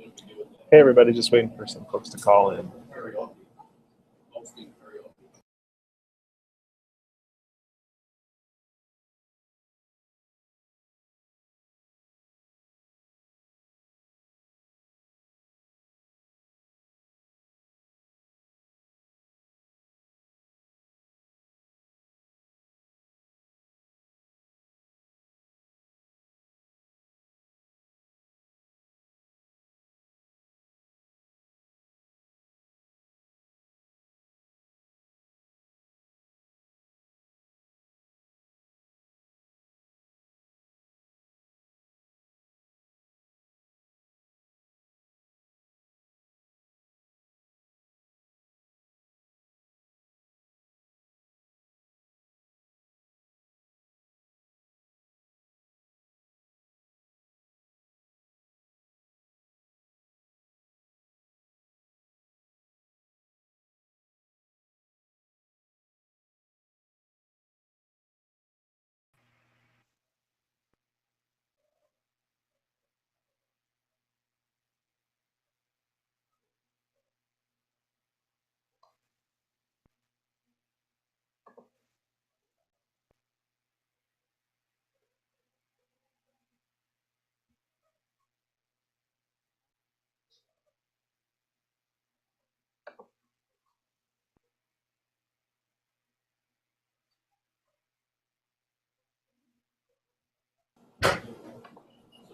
Hey, everybody, just waiting for some folks to call in.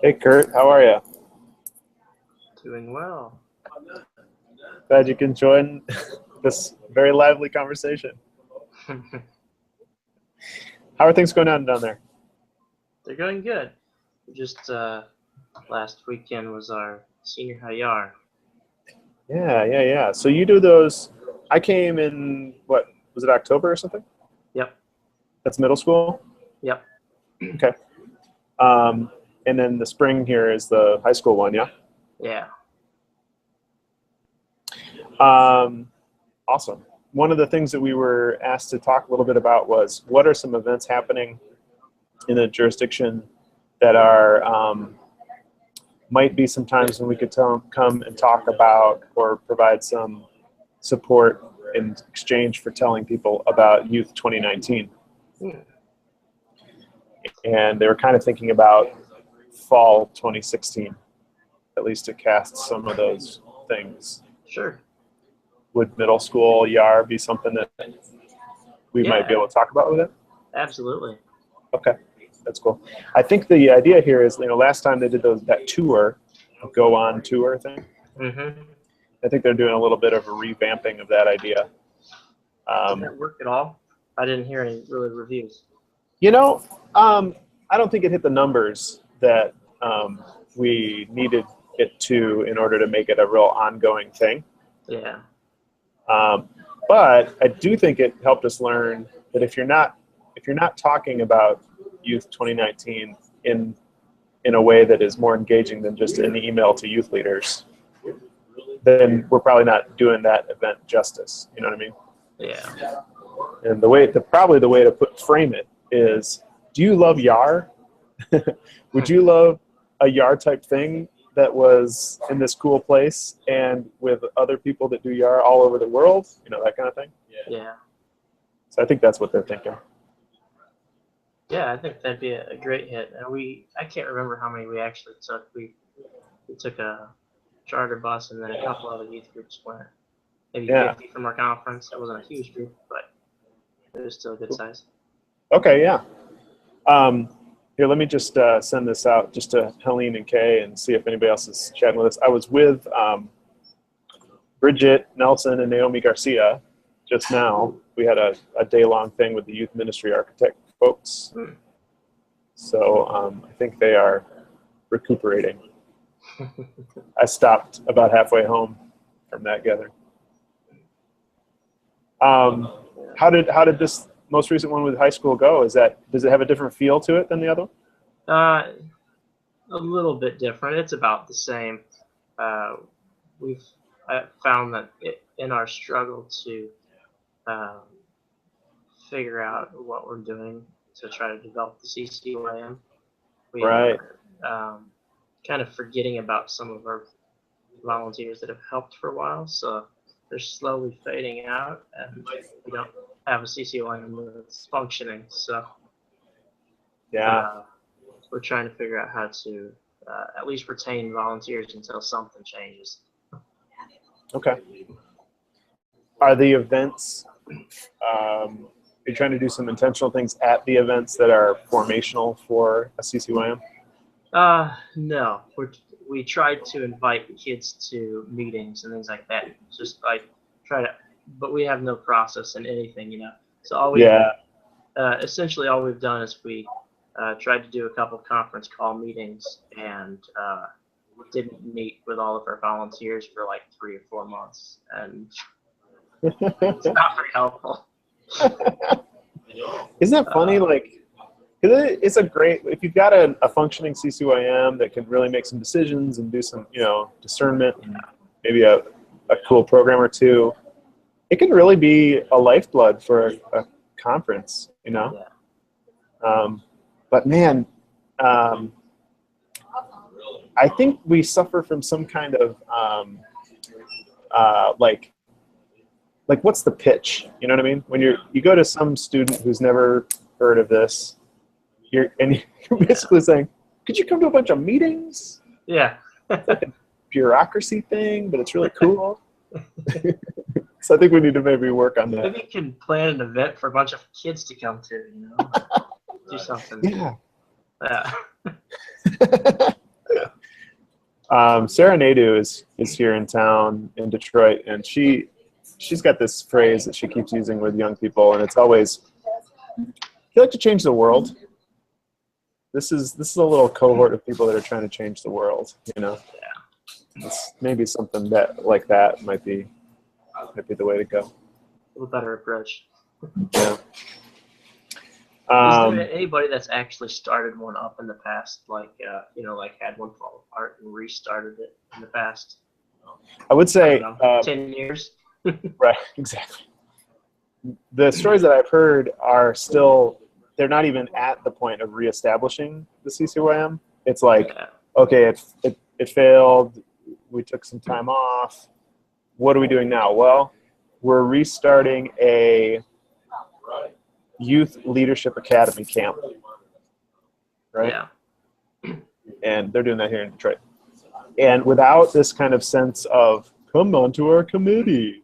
Hey, Kurt, how are you? Doing well. Glad you can join this very lively conversation. How are things going on down there? They're going good. Just last weekend was our senior high yard. Yeah. So you do those. I came in, what, was it October or something? Yep. That's middle school? Yep. Okay. And then the spring here is the high school one, yeah? Yeah. Awesome. One of the things that we were asked to talk a little bit about was what are some events happening in the jurisdiction that are might be some times when we could come and talk about or provide some support in exchange for telling people about Youth 2019. And they were kind of thinking about fall 2016, at least to cast some of those things. Sure. Would middle school YAR be something that we might be able to talk about with it? Absolutely. Okay, that's cool. I think the idea here is, last time they did that tour, go on tour thing. Mm-hmm. I think they're doing a little bit of a revamping of that idea. Did that work at all? I didn't hear any really reviews. I don't think it hit the numbers that we needed it to in order to make it a real ongoing thing. Yeah. But I do think it helped us learn that if you're not talking about Youth 2019 in a way that is more engaging than just an email to youth leaders, then we're probably not doing that event justice. You know what I mean? Yeah. And probably the way to frame it is, do you love YAR? Would you love a YAR type thing that was in this cool place and with other people that do YAR all over the world? That kind of thing. Yeah. So I think that's what they're thinking. Yeah, I think that'd be a great hit. And I can't remember how many we actually took. We took a charter bus, and then a couple other youth groups went. Maybe 50 from our conference. It wasn't a huge group, but it was still a good size. Okay, yeah. Here, let me just send this out just to Helene and Kay and see if anybody else is chatting with us. I was with Bridget Nelson and Naomi Garcia just now. We had a day-long thing with the Youth Ministry Architect folks. So I think they are recuperating. I stopped about halfway home from that gathering. How did this most recent one with high school go? Does it have a different feel to it than the other one? A little bit different. It's about the same. We've found that in our struggle to figure out what we're doing to try to develop the CCYM, we are kind of forgetting about some of our volunteers that have helped for a while, so they're slowly fading out, and we don't have a CCYM that's functioning. So Yeah. we're trying to figure out how to at least retain volunteers until something changes. Okay. Are the events, you're trying to do some intentional things at the events that are formational for a CCYM? No. We tried to invite kids to meetings and things like that. Just like try to, but we have no process in anything, you know. So essentially all we've done is we tried to do a couple conference call meetings and didn't meet with all of our volunteers for like 3 or 4 months, and it's not very helpful. Isn't that funny? Like, it's a great, if you've got a functioning CCYM that can really make some decisions and do some, discernment and maybe a cool program or two, it can really be a lifeblood for a conference, Yeah. But man, I think we suffer from some kind of like what's the pitch? You know what I mean? When you go to some student who's never heard of this, you're basically saying, "Could you come to a bunch of meetings?" Yeah. It's like a bureaucracy thing, but it's really cool. So I think we need to maybe work on that. Maybe you can plan an event for a bunch of kids to come to, do something. Yeah. Yeah. Sarah Nadeau is here in town in Detroit, and she's got this phrase that she keeps using with young people, and it's always, "If you like to change the world, this is a little cohort of people that are trying to change the world." Yeah. It's maybe something like that might be the way to go. A little better approach. Yeah. Is there anybody that's actually started one up in the past, like had one fall apart and restarted it in the past? I would say 10 years. Right, exactly. The stories that I've heard are still, they're not even at the point of reestablishing the CCYM. It's like, okay, it failed. We took some time off. What are we doing now? Well, we're restarting a youth leadership academy camp, right? Yeah. And they're doing that here in Detroit. And without this kind of sense of, come on to our committee,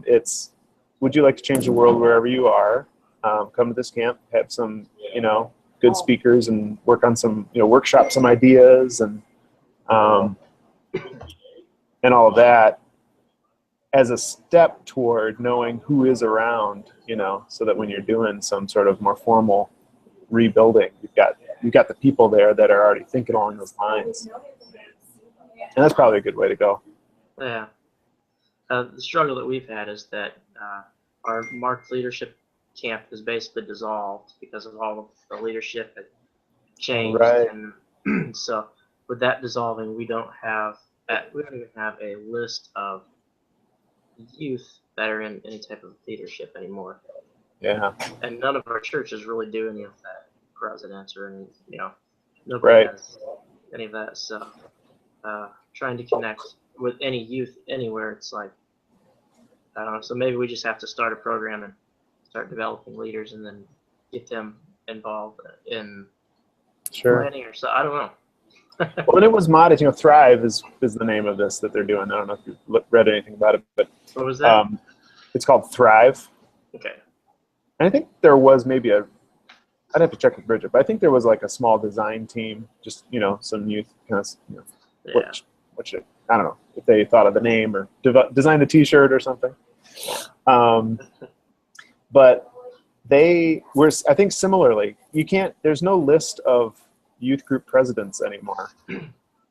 it's, would you like to change the world wherever you are? Come to this camp, have some, good speakers, and work on some, workshop some ideas and all of that, as a step toward knowing who is around, so that when you're doing some sort of more formal rebuilding, you've got the people there that are already thinking along those lines. And that's probably a good way to go. Yeah. The struggle that we've had is that our marked leadership camp is basically dissolved because of all of the leadership that changed. Right. And so with that dissolving, we don't even have a list of youth that are in any type of leadership anymore. Yeah. And none of our churches really do any of that, presidents or any, nobody has any of that. So trying to connect with any youth anywhere, it's like, I don't know. So maybe we just have to start a program and start developing leaders and then get them involved in planning or so. I don't know. Well, and it was modest. Thrive is the name of this that they're doing. I don't know if you've read anything about it, but what was that? It's called Thrive. Okay. And I think there was maybe I'd have to check with Bridget, but I think there was like a small design team, just some youth kind of, what should, I don't know if they thought of the name or designed a T-shirt or something. But they were, I think, similarly. There's no list of youth group presidents anymore.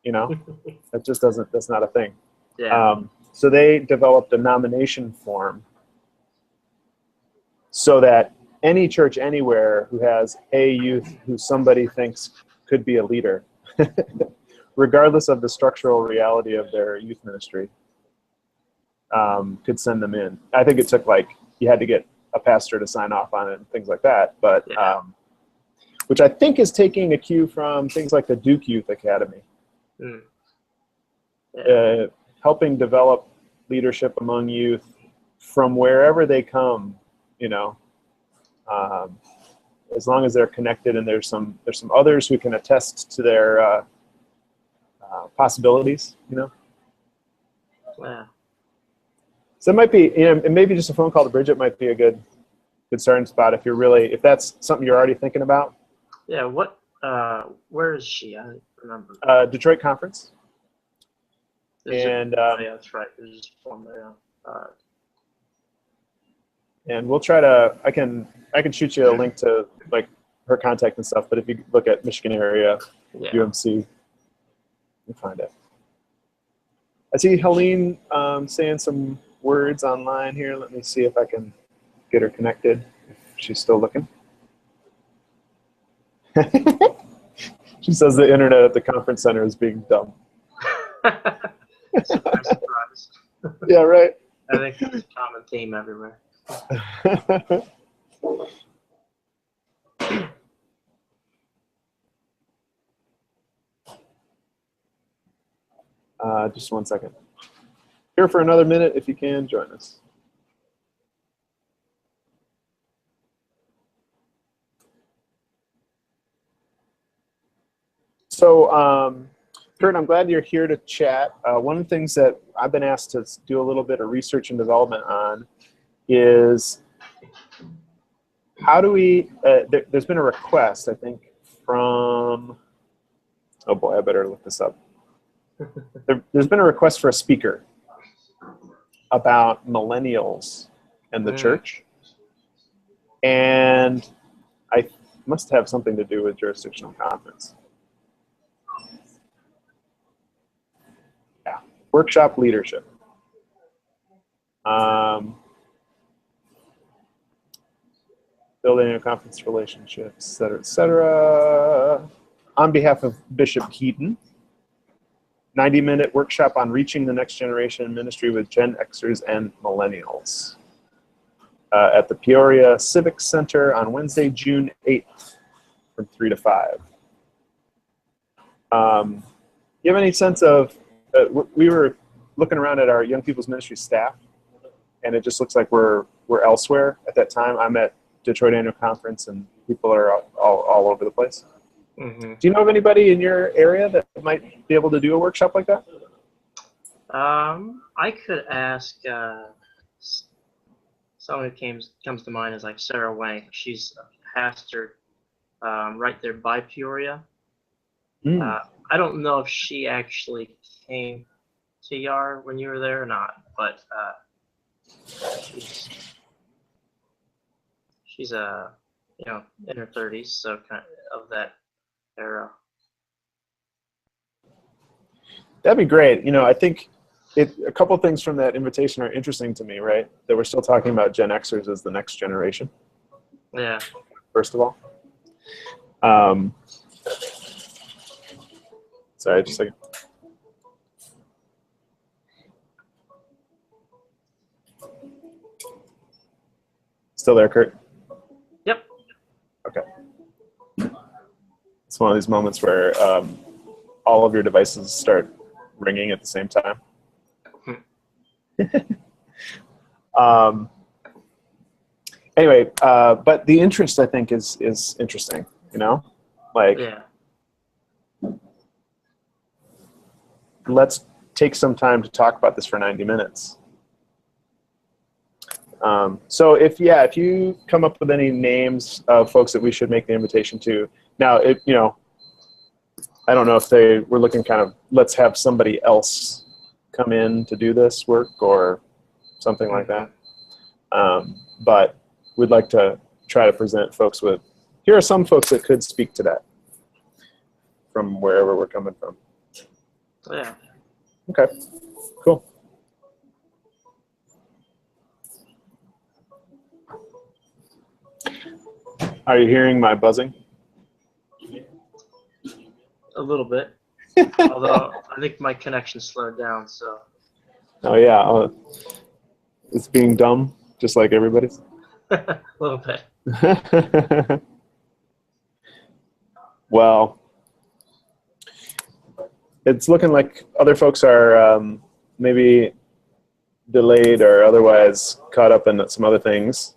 That just that's not a thing. Yeah. So they developed a nomination form so that any church anywhere who has a youth who somebody thinks could be a leader, regardless of the structural reality of their youth ministry, could send them in. I think it took you had to get a pastor to sign off on it and things like that, but which I think is taking a cue from things like the Duke Youth Academy. helping develop leadership among youth from wherever they come, you know, as long as they're connected, and there's some others who can attest to their possibilities, you know. Yeah. So it might be, you know, and maybe just a phone call to Bridget might be a good starting spot if that's something you're already thinking about. Yeah. Where is she? I don't remember. Detroit Conference. Yeah, that's right. There's one there. And we'll try to. I can shoot you a link to like her contact and stuff. But if you look at Michigan area, UMC, you find it. I see Helene saying some words online here. Let me see if I can get her connected. If she's still looking. She says the internet at the conference center is being dumb. Surprise. Yeah, right. I think it's a common theme everywhere. Just 1 second. Here for another minute if you can join us. So, Kurt, I'm glad you're here to chat. One of the things that I've been asked to do a little bit of research and development on is how do we, there's been a request, I think, from, oh boy, I better look this up. There's been a request for a speaker about millennials and the church. And I must have something to do with jurisdictional conference. Yeah, workshop leadership. Building a conference relationships, et cetera. On behalf of Bishop Keaton, 90-minute workshop on reaching the next generation in ministry with Gen Xers and millennials at the Peoria Civic Center on Wednesday, June 8th from 3 to 5. You have any sense of, we were looking around at our Young People's Ministry staff, and it just looks like we're elsewhere at that time. I'm at Detroit Annual Conference, and people are all over the place. Mm-hmm. Do you know of anybody in your area that might be able to do a workshop like that? I could ask someone who comes to mind is like Sarah Wank. She's a pastor right there by Peoria. I don't know if she actually came to YAR when you were there or not, but she's in her 30s, so kind of that era. That'd be great. You know, I think a couple of things from that invitation are interesting to me, right? That we're still talking about Gen Xers as the next generation. Yeah. First of all. Sorry, just a second. Still there, Kurt? Yep. Okay. It's one of these moments where all of your devices start ringing at the same time. Anyway, but the interest, I think, is interesting, you know? Like, yeah. Let's take some time to talk about this for 90 minutes. So if you come up with any names of folks that we should make the invitation to, now, I don't know if we're looking kind of, let's have somebody else come in to do this work or something like that. But we'd like to try to present folks with, here are some folks that could speak to that from wherever we're coming from. Yeah. Okay, cool. Are you hearing my buzzing? A little bit. Although I think my connection slowed down, so. Oh yeah, it's being dumb, just like everybody's. A little bit. Well, it's looking like other folks are maybe delayed or otherwise caught up in some other things.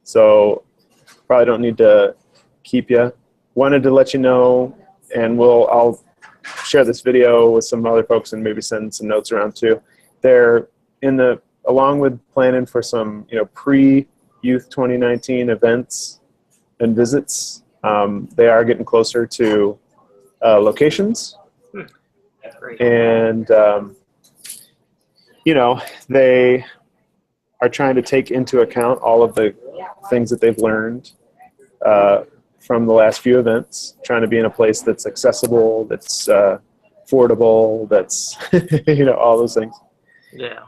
So probably don't need to keep you. Wanted to let you know, and I'll share this video with some other folks and maybe send some notes around too. They're along with planning for some pre-Youth 2019 events and visits. They are getting closer to locations, Great. and they are trying to take into account all of the things that they've learned from the last few events, trying to be in a place that's accessible, that's affordable, that's all those things. Yeah.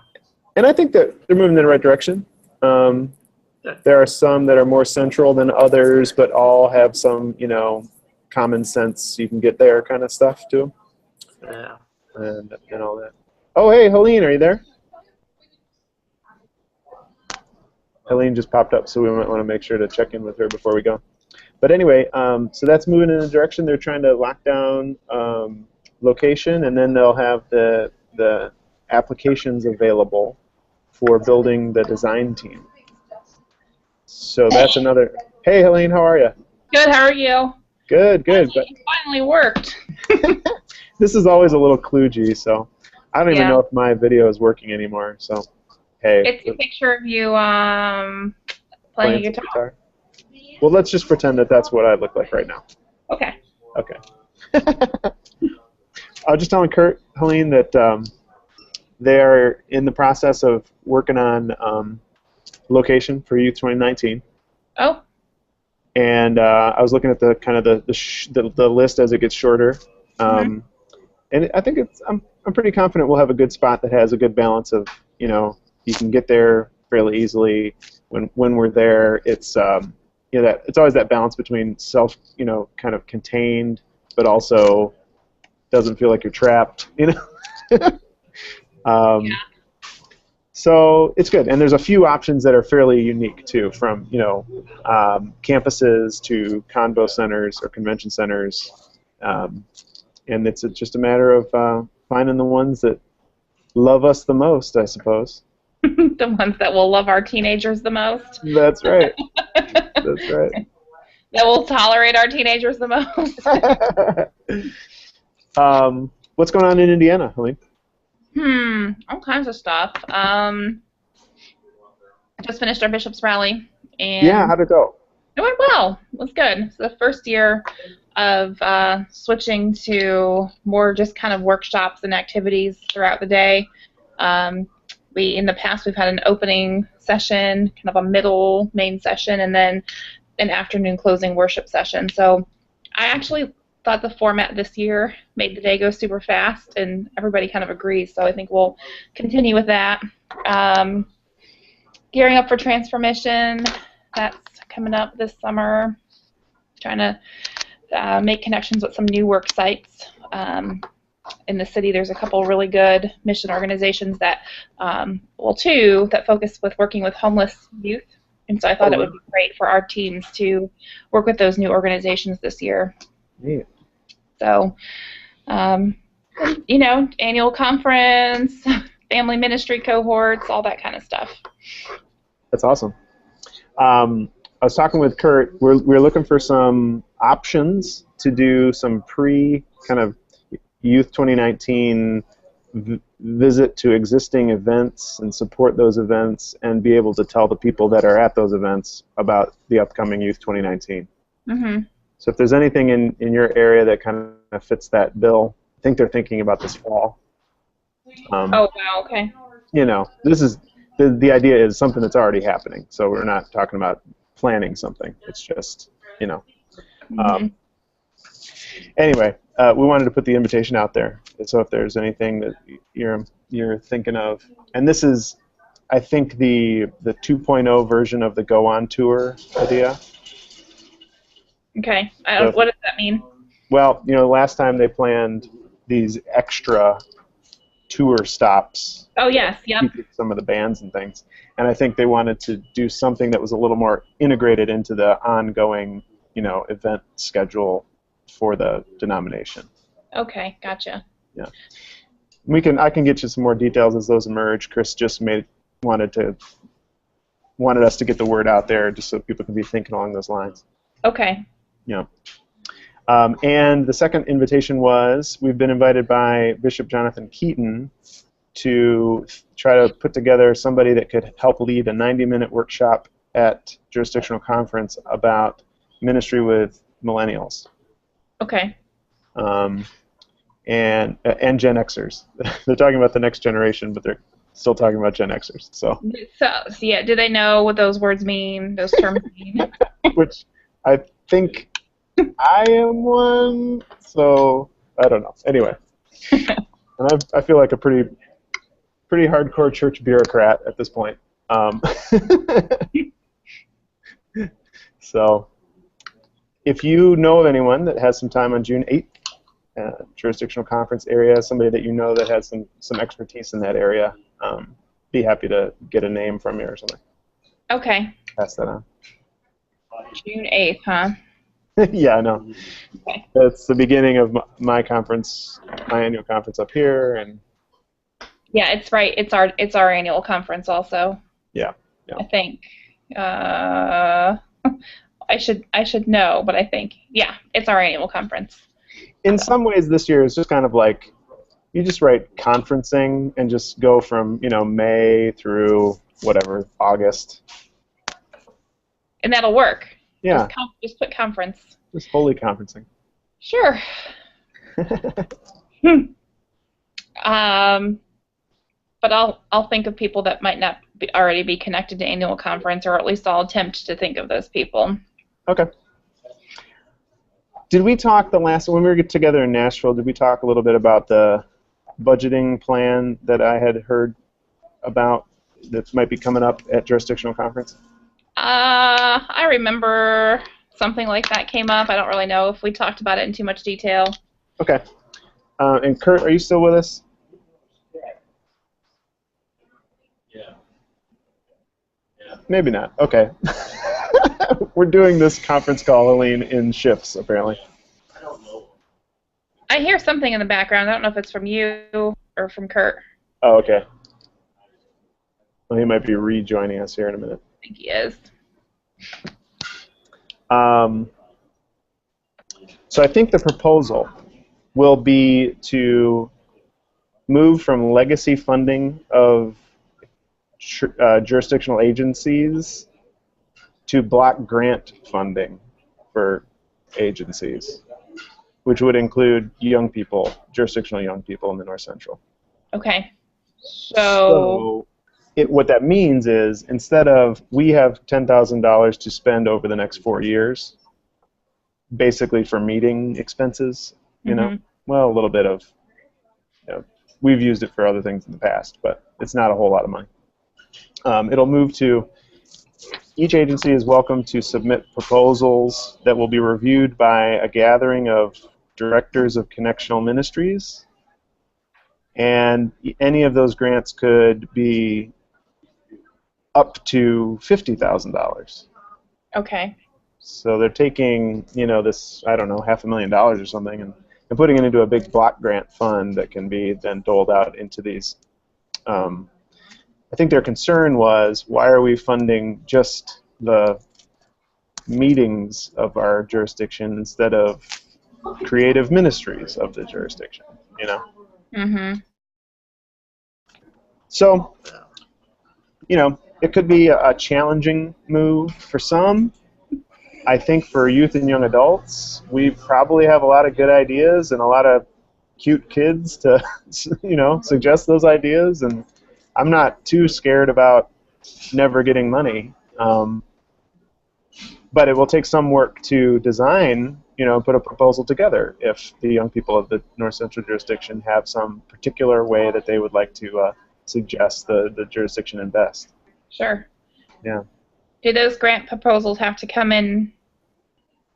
And I think that they're moving in the right direction. There are some that are more central than others, but all have some common sense, you can get there kind of stuff to them. Yeah. And all that. Oh, hey, Helene, are you there? Helene just popped up, so we might want to make sure to check in with her before we go. But anyway, so that's moving in a direction. They're trying to lock down location, and then they'll have the applications available for building the design team. So that's another. Hey, Helene, how are you? Good. How are you? Good, good. But It finally worked. this is always a little kludgy, so I don't even Yeah. know if my video is working anymore. So, hey. It's a picture of you playing a some guitar. Well, let's just pretend that that's what I look like right now. Okay. Okay. I was just telling Kurt, Helene, that they are in the process of working on location for Youth 2019. Oh. And I was looking at the kind of the list as it gets shorter, and I think I'm pretty confident we'll have a good spot that has a good balance of you can get there fairly easily. When we're there, it's that it's always that balance between self kind of contained, but also doesn't feel like you're trapped. Yeah. So it's good, and there's a few options that are fairly unique too, from campuses to convo centers or convention centers, and it's just a matter of finding the ones that love us the most, I suppose. The ones that will love our teenagers the most. That's right. That's right. That will tolerate our teenagers the most. What's going on in Indiana, Helene? All kinds of stuff. Just finished our Bishop's Rally, and Yeah, how'd it go? it went well. It was good. It's the first year of switching to more just kind of workshops and activities throughout the day. In the past, we've had an opening session, kind of a middle main session, and then an afternoon closing worship session. So I actually thought the format this year made the day go super fast, and everybody kind of agrees. So I think we'll continue with that. Gearing up for Transformation, that's coming up this summer. Trying to make connections with some new work sites. In the city, there's a couple really good mission organizations that, two that focus with working with homeless youth. And so I thought it would be great for our teams to work with those new organizations this year. Yeah. So, annual conference, family ministry cohorts, all that kind of stuff. That's awesome. I was talking with Kurt. We're looking for some options to do some kind of Youth 2019 visit to existing events and support those events and be able to tell the people that are at those events about the upcoming Youth 2019. Mm-hmm. So if there's anything in your area that kind of fits that bill, I think they're thinking about this fall. Oh, wow, okay. This is the idea is something that's already happening. So we're not talking about planning something. It's just, Mm-hmm. Anyway, we wanted to put the invitation out there. So if there's anything that you're thinking of, and this is, I think, the 2.0 version of the Go On Tour idea. Okay. What does that mean? Well, last time they planned these extra tour stops. Oh, yes. Yep. Some of the bands and things. And I think they wanted to do something that was a little more integrated into the ongoing, event schedule for the denomination. Okay, gotcha. Yeah. I can get you some more details as those emerge. Chris just wanted us to get the word out there just so people can be thinking along those lines. Okay. Yeah. And the second invitation was, we've been invited by Bishop Jonathan Keaton to try to put together somebody that could help lead a 90-minute workshop at Jurisdictional Conference about ministry with millennials. Okay. And Gen Xers. They're talking about the next generation, but they're still talking about Gen Xers. So yeah, do they know what those words mean, those terms mean? Which I think I am one, so I don't know. Anyway, and I feel like a pretty hardcore church bureaucrat at this point. So if you know of anyone that has some time on June 8th, jurisdictional conference area, somebody that you know that has some expertise in that area, be happy to get a name from you or something. Okay. Pass that on. June 8th, huh? Yeah, I know. Okay. That's the beginning of my conference, my annual conference up here, and yeah, it's right. It's our annual conference also. Yeah. I think. I should know, but I think it's our annual conference. In some ways, this year is just kind of like you just write conferencing and just go from May through whatever August. And that'll work. Yeah. Just put conference. Just holy conferencing. Sure. But I'll think of people that might not already be connected to annual conference, or at least I'll attempt to think of those people. Okay. Did we talk when we were together in Nashville, did we talk a little bit about the budgeting plan that I had heard about that might be coming up at jurisdictional conference? I remember something like that came up. I don't really know if we talked about it in too much detail. Okay. And Kurt, are you still with us? Yeah. Maybe not. Okay. We're doing this conference call, Helene, in shifts, apparently. I don't know. I hear something in the background. I don't know if it's from you or from Kurt. Oh, okay. Well, he might be rejoining us here in a minute. I think he is. So I think the proposal will be to move from legacy funding of jurisdictional agencies to block grant funding for agencies, which would include young people, jurisdictional young people in the North Central. Okay. So what that means is, instead of we have $10,000 to spend over the next 4 years, basically for meeting expenses, well, a little bit of, we've used it for other things in the past, but it's not a whole lot of money. It'll move to each agency is welcome to submit proposals that will be reviewed by a gathering of directors of connectional ministries, and any of those grants could be up to $50,000. Okay. So they're taking, this, I don't know, $500,000 or something, and putting it into a big block grant fund that can be then doled out into these. I think their concern was, why are we funding just the meetings of our jurisdiction instead of creative ministries of the jurisdiction, Mm-hmm. So, it could be a challenging move for some. I think for youth and young adults, we probably have a lot of good ideas and a lot of cute kids to, suggest those ideas, and I'm not too scared about never getting money. But it will take some work to design, put a proposal together if the young people of the North Central jurisdiction have some particular way that they would like to suggest the jurisdiction invest. Sure. Yeah. Do those grant proposals have to come in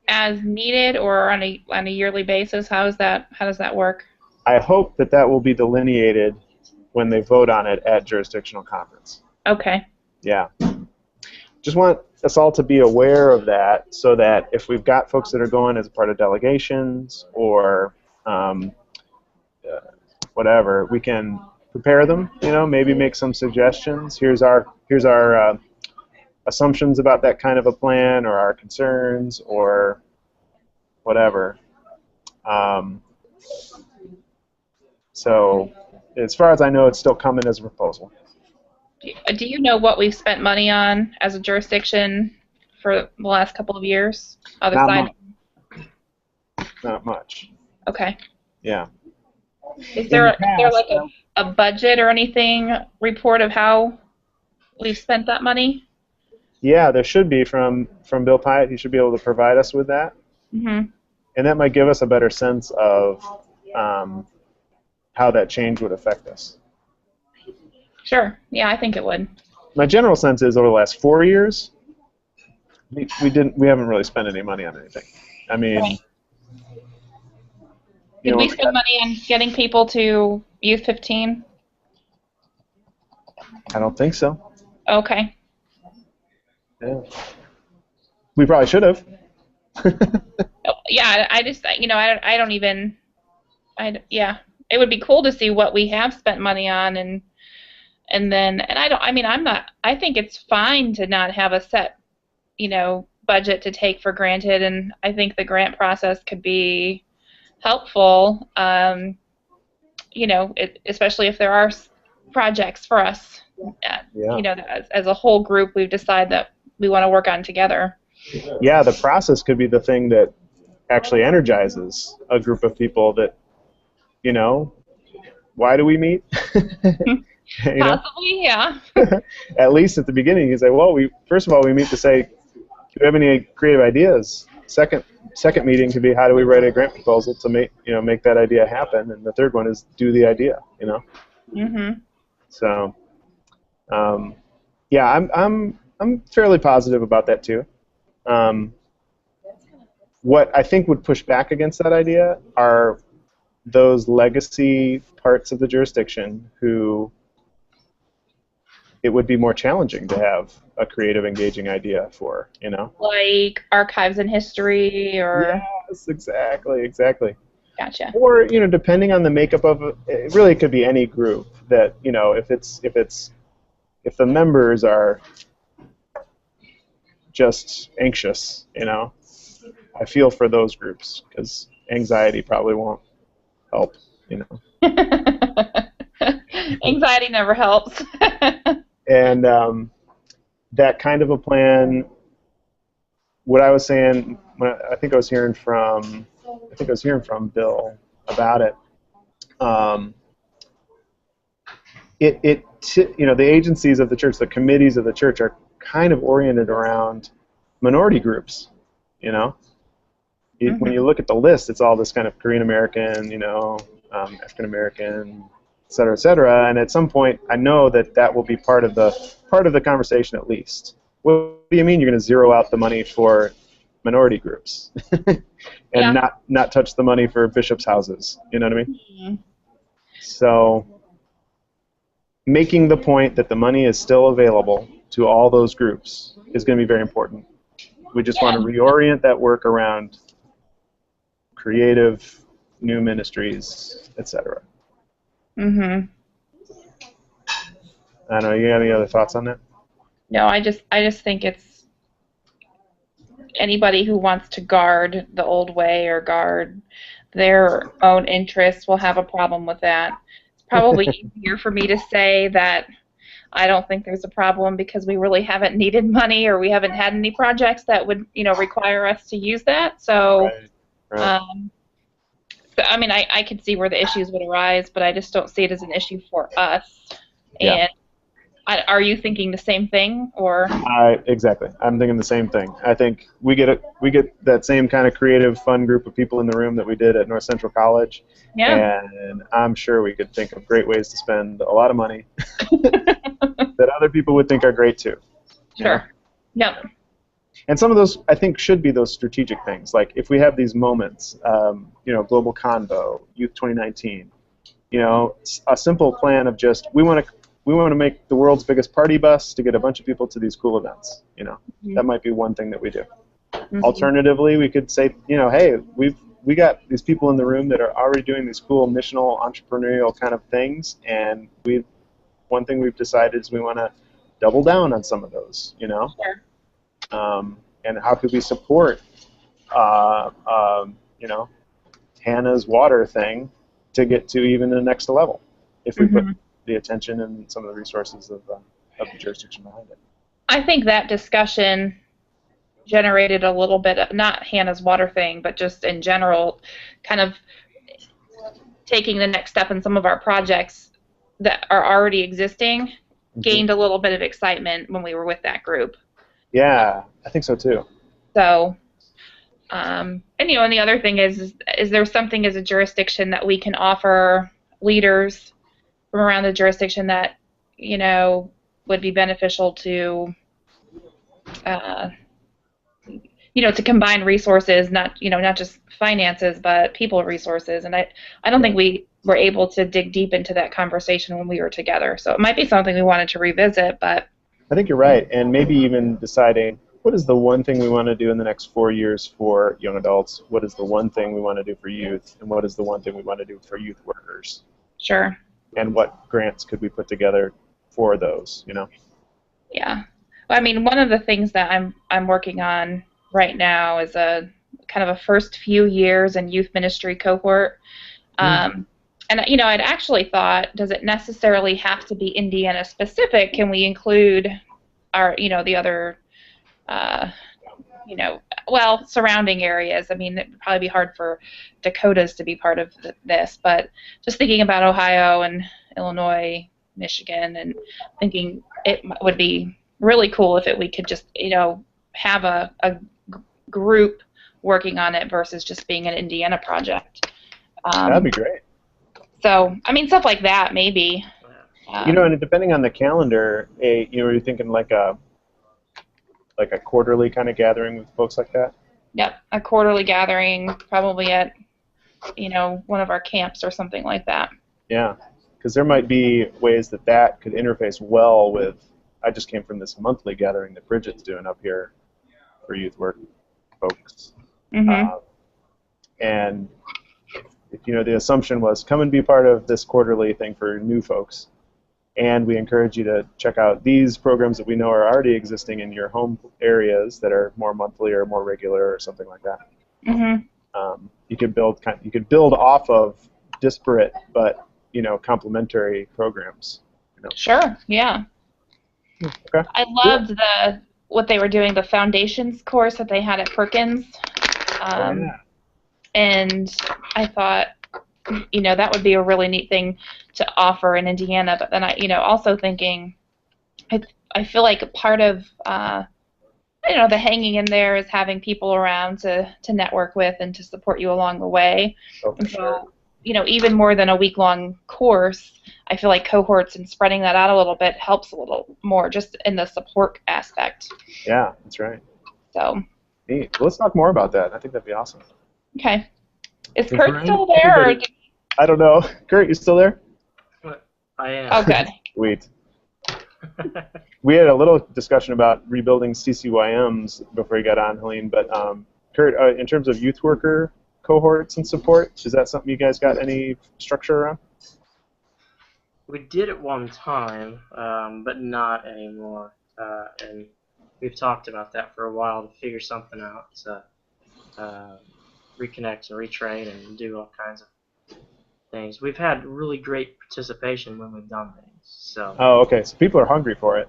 as needed or on a yearly basis? How does that work? I hope that will be delineated when they vote on it at jurisdictional conference. Okay. Yeah. Just want us all to be aware of that, so that if we've got folks that are going as part of delegations or whatever, we can prepare them, maybe make some suggestions. Here's our assumptions about that kind of a plan, or our concerns, or whatever. So as far as I know, it's still coming as a proposal. Do you know what we've spent money on as a jurisdiction for the last couple of years? Other side? Not much. Okay. Yeah. Is there like a budget or anything report of how we've spent that money? Yeah, there should be from Bill Pyatt. He should be able to provide us with that. Mm-hmm. And that might give us a better sense of how that change would affect us. Sure. Yeah, I think it would. My general sense is over the last 4 years, we haven't really spent any money on anything. I mean, right. Did we spend money on getting people to Youth 15? I don't think so. Okay. Yeah. We probably should have. Yeah, I just, I don't even, yeah. It would be cool to see what we have spent money on, and I think it's fine to not have a set, budget to take for granted, and I think the grant process could be helpful, especially if there are projects for us, as a whole group we've decided that we want to work on together. Yeah, the process could be the thing that actually energizes a group of people that, why do we meet? Possibly, yeah. At least at the beginning, you say, well, first of all, we meet to say, do you have any creative ideas? Second meeting could be, how do we write a grant proposal to make that idea happen? And the third one is, do the idea, Mm-hmm. So, yeah, I'm fairly positive about that too. What I think would push back against that idea are those legacy parts of the jurisdiction who it would be more challenging to have a creative, engaging idea for, Like archives and history, or... Yes, exactly. Gotcha. Or, depending on the makeup of it, really could be any group that, if the members are just anxious, I feel for those groups, because anxiety probably won't help, Anxiety never helps. And that kind of a plan, what I was saying, I think I was hearing from Bill about it. The agencies of the church, the committees of the church, are kind of oriented around minority groups. Mm-hmm. When you look at the list, it's all this kind of Korean American, African American, et cetera, and at some point, I know that will be part of the conversation at least. What do you mean you're going to zero out the money for minority groups, and not touch the money for bishops' houses? You know what I mean? Mm-hmm. So, making the point that the money is still available to all those groups is going to be very important. We just want to reorient that work around creative, new ministries, etc. Mm-hmm. I don't know. You got any other thoughts on that? No, I just think it's anybody who wants to guard the old way or guard their own interests will have a problem with that. It's probably easier for me to say that I don't think there's a problem because we really haven't needed money, or we haven't had any projects that would, require us to use that. So, right. I could see where the issues would arise, but I just don't see it as an issue for us. Yeah. And are you thinking the same thing, or? Exactly. I'm thinking the same thing. I think we get that same kind of creative, fun group of people in the room that we did at North Central College. Yeah. And I'm sure we could think of great ways to spend a lot of money that other people would think are great too. Sure. Yep. And some of those, I think, should be those strategic things. Like if we have these moments, Global Convo, Youth 2019, a simple plan of just we want to make the world's biggest party bus to get a bunch of people to these cool events. Mm-hmm. That might be one thing that we do. Mm-hmm. Alternatively, we could say, hey, we got these people in the room that are already doing these cool missional entrepreneurial kind of things, and one thing we've decided is we want to double down on some of those, Sure. And how could we support Hannah's water thing to get to even the next level if we put the attention and some of the resources of the jurisdiction behind it. I think that discussion generated a little bit of, not Hannah's water thing, but just in general, kind of taking the next step in some of our projects that are already existing, gained a little bit of excitement when we were with that group. Yeah, I think so too. So, and the other thing is there something as a jurisdiction that we can offer leaders from around the jurisdiction that, would be beneficial to, to combine resources, not just finances, but people resources. And I don't think we were able to dig deep into that conversation when we were together. So it might be something we wanted to revisit, but. I think you're right. And maybe even deciding what is the one thing we want to do in the next 4 years for young adults? What is the one thing we want to do for youth? And what is the one thing we want to do for youth workers? Sure. And what grants could we put together for those, Yeah. Well, I mean, one of the things that I'm working on right now is a kind of a first few years in youth ministry cohort. And, I'd actually thought, does it necessarily have to be Indiana specific? Can we include our, the other, surrounding areas? I mean, it'd probably be hard for Dakotas to be part of this, but just thinking about Ohio and Illinois, Michigan, and thinking it would be really cool if we could just, have a group working on it versus just being an Indiana project. That'd be great. So, I mean, stuff like that, maybe. And depending on the calendar, you're thinking like a quarterly kind of gathering with folks like that? Yep, a quarterly gathering, probably at, one of our camps or something like that. Yeah, because there might be ways that could interface well with, I just came from this monthly gathering that Bridget's doing up here for youth work folks. And if the assumption was come and be part of this quarterly thing for new folks, and we encourage you to check out these programs that we know are already existing in your home areas that are more monthly or more regular or something like that. You could build off of disparate but complementary programs. Sure. Yeah. Okay. I loved what they were doing, the foundations course that they had at Perkins. And I thought, that would be a really neat thing to offer in Indiana. But then also thinking, I feel like part of, the hanging in there is having people around to network with and to support you along the way. Oh, for sure. Even more than a week-long course, I feel like cohorts and spreading that out a little bit helps a little more just in the support aspect. Yeah, that's right. So. Neat. Well, let's talk more about that. I think that'd be awesome. Okay. Is Kurt still there? Or I don't know. Kurt, you still there? I am. Oh, good. Sweet. We had a little discussion about rebuilding CCYMs before you got on, Helene, but Kurt, in terms of youth worker cohorts and support, is that something you guys got any structure around? We did at one time, but not anymore. And we've talked about that for a while to figure something out, to reconnect and retrain and do all kinds of things. We've had really great participation when we've done things. So. Oh, okay. So people are hungry for it.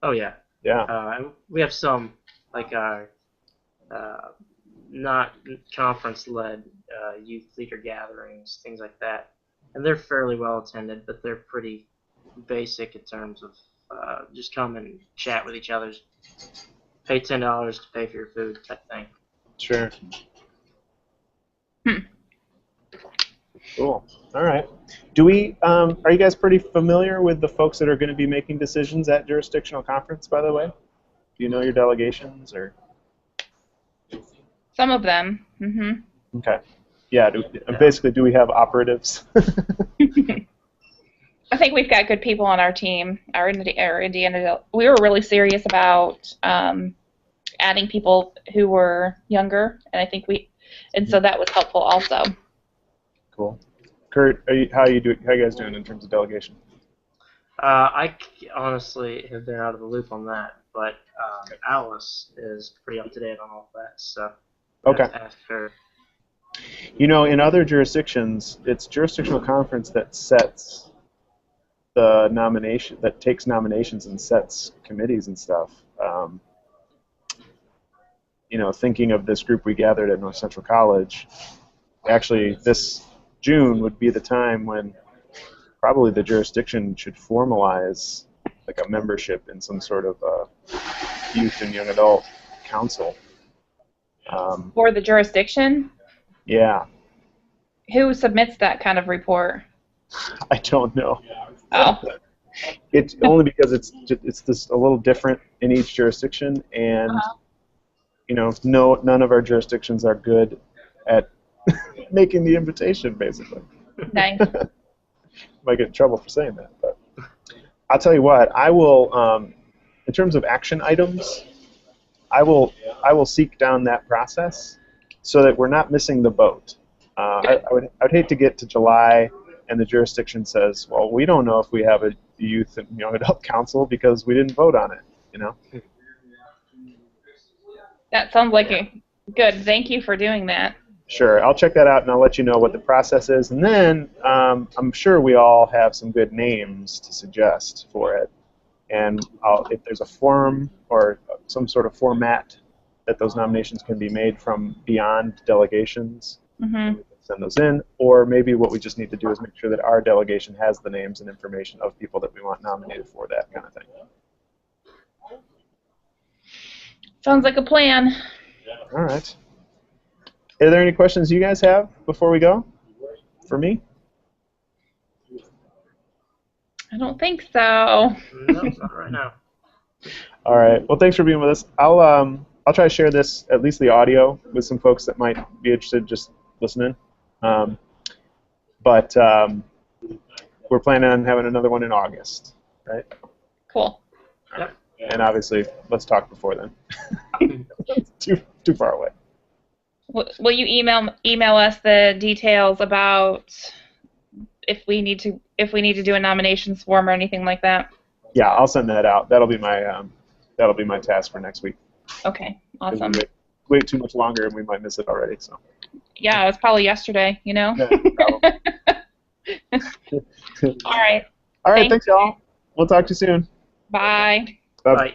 Oh yeah. Yeah. And we have some like our not conference-led youth leader gatherings, things like that, and they're fairly well attended, but they're pretty basic in terms of just come and chat with each other, pay $10 to pay for your food type thing. Sure. Cool. All right. Do we? Are you guys pretty familiar with the folks that are going to be making decisions at jurisdictional conference? By the way, do you know your delegations or? Some of them. Okay. Yeah. Basically, do we have operatives? I think we've got good people on our team. Our Indiana. We were really serious about adding people who were younger, and I think and so that was helpful also. Cool. Kurt, how you guys doing in terms of delegation? Honestly have been out of the loop on that, but Alice is pretty up to date on all of that, so I Okay. have to ask her. You know, in other jurisdictions, it's jurisdictional conference that sets the nomination, that takes nominations and sets committees and stuff. You know, thinking of this group we gathered at North Central College, actually this June would be the time when probably the jurisdiction should formalize like a membership in some sort of youth and young adult council. For the jurisdiction, Yeah, who submits that kind of report? I don't know. Oh, It's only because it's just a little different in each jurisdiction, and you know, none of our jurisdictions are good at making the invitation. Basically, nice. might get in trouble for saying that, but I'll tell you what. I will, in terms of action items, I will seek down that process so that we're not missing the boat. I'd hate to get to July and the jurisdiction says, well, we don't know if we have a youth and young adult council because we didn't vote on it, you know? That sounds like a good. Thank you for doing that. Sure, I'll check that out and I'll let you know what the process is. And then I'm sure we all have some good names to suggest for it. And if there's a form or some sort of format that those nominations can be made from beyond delegations, Mm-hmm. we can send those in. Or maybe what we just need to do is make sure that our delegation has the names and information of people that we want nominated for that kind of thing. Sounds like a plan. All right. Are there any questions you guys have before we go? For me? I don't think so. No, not right now. All right. Well, thanks for being with us. I'll try to share this, at least the audio, with some folks that might be interested just listening. But we're planning on having another one in August, right? Cool. Yep. And obviously, let's talk before then. too far away. Will you email us the details about if we need to do a nominations form or anything like that? Yeah, I'll send that out. That'll be my task for next week. Okay, awesome. Wait too much longer and we might miss it already. So. Yeah, it was probably yesterday, you know? Yeah, probably. All right. All right, thanks y'all. We'll talk to you soon. Bye. Bye. Bye.